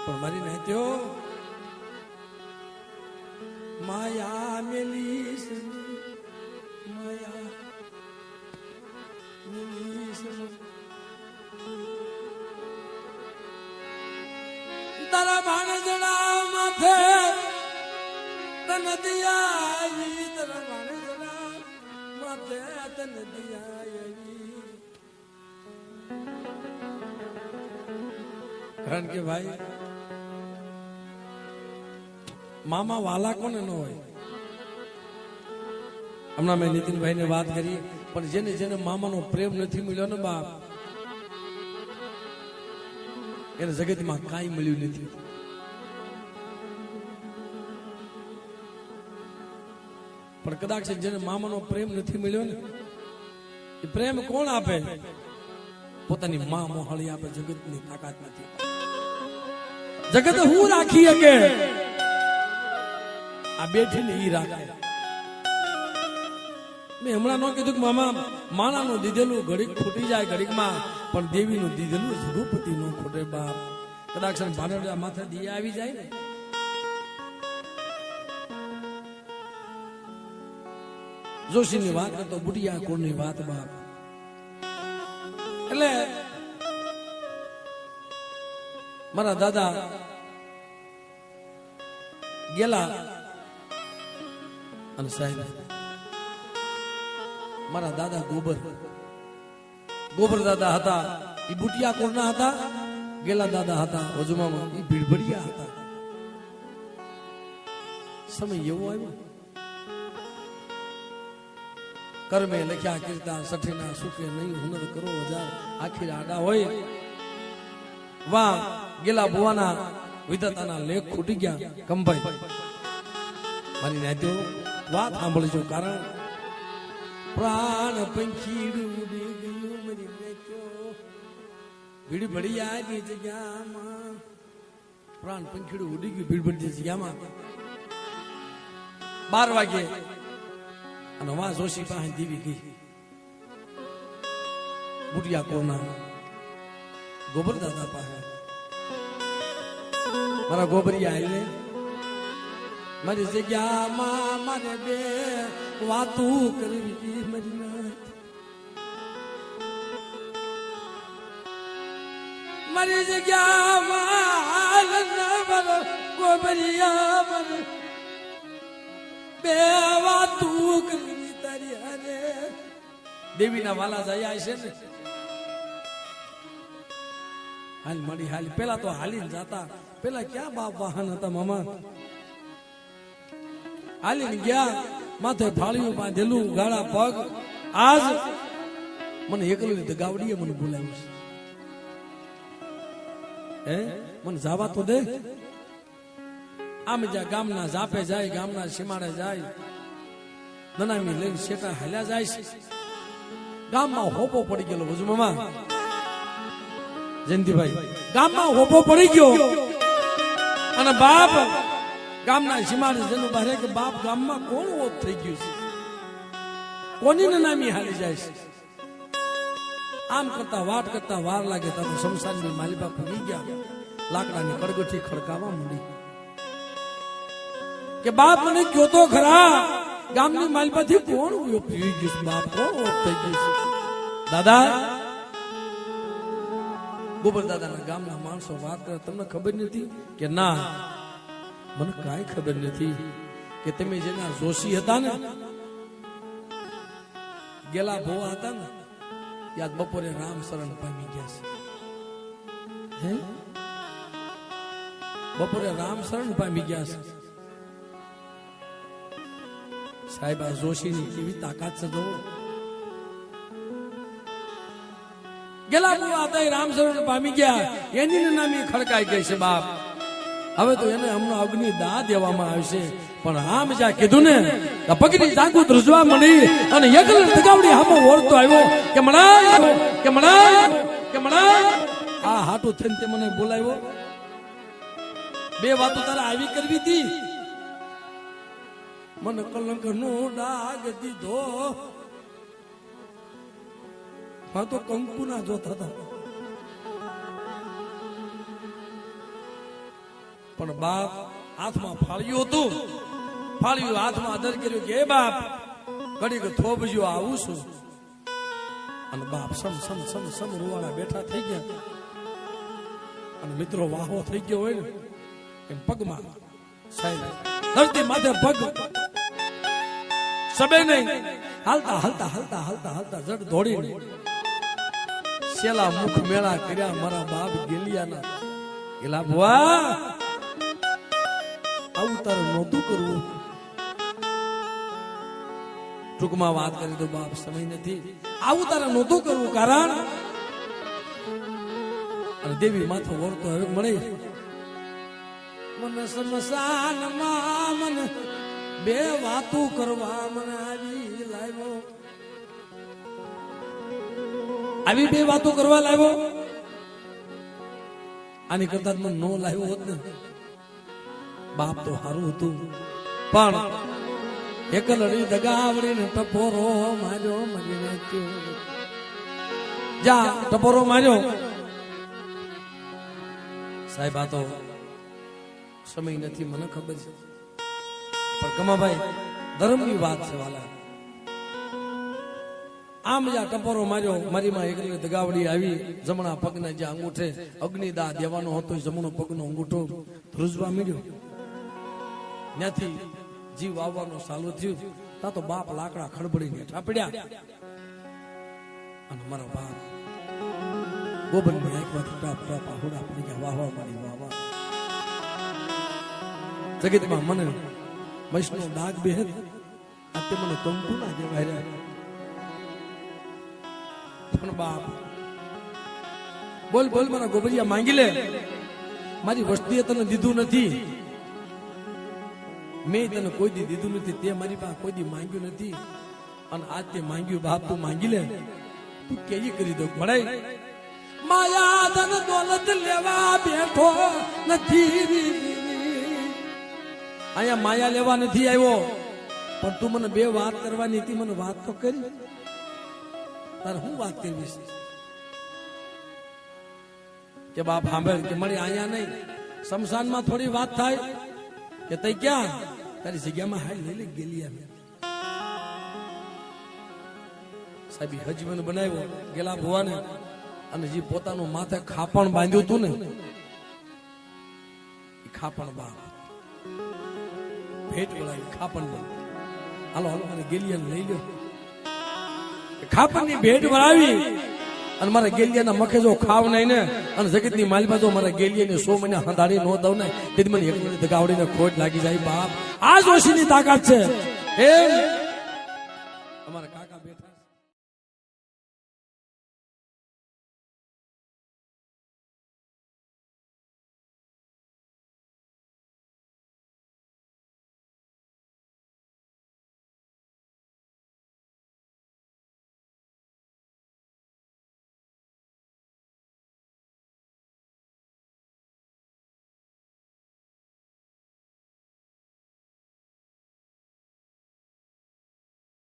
પણ મારી નાત્યો માયા મેલીશ માયા મેલીશ તારા ભાણજડા માથે તન દિયાવી તારા ભાણજડા માથે તન દિયાવી કારણ કે ભાઈ મામા વાલા કોને ન હોય. હમણાં મેં નીતિનભાઈ ને વાત કરી પણ જેને જેને મામાનો પ્રેમ નથી મળ્યો ને બાપ એને જગતમાં કાંઈ મળ્યું નથી. પણ કદાચ જેને મામાનો પ્રેમ નથી મળ્યો ને એ પ્રેમ કોણ આપે? પોતાની માં મોહાળી આપે. જગતની તાકાત નથી. જગત હું રાખી કે આ બેઠીને ઈ રાખે. મેં હમણાં ન કીધું કે મામા માણાનું દીધેલું ઘડીક ખૂટી જાય ઘડીકમાં, પણ દેવીનું દીધેલું રઘુપતિ નું ખોટે બાપ. કદાચ ભાણેડા માથે દિયા આવી જાય ને જોશીની વાત કરતો બુટિયા કોરની વાત બાપ. એટલે મારા દાદા ગેલા અને સાહેબ મારા દાદા ગોબર દાદા હતા. એ બુટિયા કોરના હતા? ગેલા દાદા હતા. વજુમામાં એ ભીડભડિયા હતા. સમય એવો આવ્યો કર્મે લખ્યા કીર્તા સઠીના સુખે નહીં હુનર કરો હજાર આખી આડા હોય. વાહ ગેલા ભુવાના વિધાતાના લેખ ખૂટી ગયા. કંભાઈ મારી નાત્યો વાત સાંભળજો. કારણ પ્રાણ પંખીડું ઉડી ગયું મારી નાત્યો ભીડભડિયાની જગ્યામાં. પ્રાણ પંખીડું ઉડી ગયું ભીડભડિયાની જગ્યામાં. 12 વાગે અને વા જોશી પાસે દીવી ગઈ. બુટિયા કોરના ગોબર દાદા પાસે મારા ગોબરિયા આવીને મારી જગ્યામાં મારે બે વાતું કરવી. મારી જગ્યામાં ગોબરિયા મારે બે વાતું કરવી તારી હારે. દેવીના વાલા જયા છે ને હાલ મળી હાલ. પેલા તો હાલીને જાતા. પેલા ક્યાં બાપ વાહન હતા મામા? હાલીને ગયા, માથે ફાળીઓ બાંધેલું, ગાળા પગ. આજ મને એકલું દગાવડીએ મને બોલાવ્યું છે. હે મને જવા તો દે. આમ જ્યાં ગામના જાપે જાય, ગામના સીમાડે જાય, નનામી લઈને શેટા હાલ્યા જાય છે. ગામમાં હોપો પડી ગયેલો વજુમામા જયંતિભાઈ. ગામમાં હોપો પડી ગયો અને બાપ ગામના સીમાડે જેનું બહાર કે બાપ ગામમાં કોણ ઓપ થઈ ગયું છે? કોની નનામી હાલી જાય છે? આમ કરતા વાટ કરતા વાર લાગે તો શમશાનની માલિબા પડી ગયા. લાકડાની કડગઠી ખડકાવા માંડી કે બાપ મને કયો તો ખરા ગામની માલિબાથી કોણ પી ગયું? બાપ કોણ ઓપ થઈ ગયું છે? દાદા ગોબર દાદાના ગામના માણસો વાત કરે. તમને ખબર નથી કે ના? મને કાંઈ ખબર નથી કે તમે જેના જોશી હતા ને, ગેલા ભોવા હતા ને, યાદ બપોરે રામ શરણ પામી ગયા છે. બપોરે રામ શરણ પામી ગયા છે. સાહેબ આ જોશીની કેવી તાકાત છે જો. ગેલા ભોવા હતા રામ શરણ પામી ગયા. એની નામી ખડકાઈ ગઈ છે બાપ. હવે તો એને હમણાં અગ્નિ દાહ દેવામાં આવશે. પણ આમ જ્યાં કીધું ને પગની જાગુ ધ્રુજવા મળી અને યજ્ઞ દગાવડી હામો ઓરતો આવ્યો કે મણાય આ હાટું થઈને તે મને બોલાવ્યો. બે વાતો તારે આવી કરવી હતી. મને કલંક નો ડાગ દીધો. હા તો કંકુ ના જોતા હતા. પણ બાપ હાથમાં ફાળ્યું હતું, ફાળ્યું હાથમાં આદર કર્યું કે હે બાપ ઘડીક થોભજો આવું છું. અને બાપ સમ સમ સમ સમ રૂવાડા બેઠા થઈ ગયા. અને મિત્રો વાહો થઈ ગયો હોય ને એમ પગમાં સાહેબ ધરતી માથે પગ સબે નહીં હાલતા હાલતા હાલતા હાલતા હાલતા જડ દોડીને શેલા મુખ મેળા કર્યા મારા બાપ ગેલિયાના. ગેલા ભુવા આવું તારે નહોતું કરવું. ટૂંકમાં વાત કરી તો બાપ સમય નથી. આવું તારે નહોતું કરવું કારણ અને દેવી માથો વળતો હવે મળે મને સમસાનમાં મને બે વાતો કરવા મને આવી લાવ્યો. આવી બે વાતો કરવા લાવ્યો. આની કરતા મને નો લાવ્યો હોત ને બાપ તો સારું હતું. પણ એકલડી દગાવડીને ટપોરો માર્યો મરી નાખ્યો. જા ટપોરો માર્યો. સાહેબ આ તો સમય નથી મને ખબર છે પણ કમાભાઈ ધર્મની વાત છે વાલા. આમ જ્યાં ટપોરો માર્યો મારી માં એકલી દગાવડી આવી જમણા પગના જે અંગૂઠે અગ્નિદા દેવાનો હતો જમણો પગનો અંગૂઠો ધ્રુજવા મળ્યો. ત્યાંથી જીવ આવવાનું ચાલુ થયું. તા તો બાપ લાકડા ખડબડીને ઠાપડ્યા અને મારા બાપ ગોબન માં એક વાર ટાપ ટાપ આહુડા પડી ગયા. વાહ વાહ મારી વાહ વાહ. જગતમાં મને મૈસનો ડાઘ બેહદ આ તે મને કંકુ ના દેવાય. પણ બાપ બોલ બોલ મારા ગોબરિયા માંગી લે. મારી વસ્તીએ તને દીધું નથી, મેં તને કોઈ દી દીધું નથી, તે મારી પાસે કોઈ દી માંગ્યું નથી. અને આજ તે માંગ્યું બાપ તું માંગી લે. તું કેવી કરી દો મળે. માયા ધન દોલત લેવા બેઠો નથી. અહીંયા માયા લેવા નથી આવ્યો પણ તું મને બે વાત કરવાની હતી. મને વાત તો કરી. તારે હું વાત કરવી છે કે બાપ સાંભળ કે મળી અહીંયા નહીં શમશાનમાં થોડી વાત થાય કે તઈ ક્યાં તારી જગ્યામાં હાલ લઈ લઈ ગયેલી અમે. સાહેબ હજમન બનાવ્યો ગેલા ભુવાને અને જે પોતાનું માથે ખાપણ બાંધ્યું હતું ને એ ખાપણ બાપ ભેટ વળાવી ખાપણ બાપ. હાલો હાલો મને ગેલિયાને લઈ લો. ખાપણની ભેટ વળાવી અને મારા ગેલિયાના મખે જો ખાવ નહીં ને અને જગતની માલમાં જો મારા ગેલિયાને 100 મહિના હંધાડી ન દઉં ને તેથી મને એક મિનિટ દગાવડીને ખોટ લાગી જાય. બાપ આ જોશીની તાકાત છે. એમ અમારા કાકા બેઠા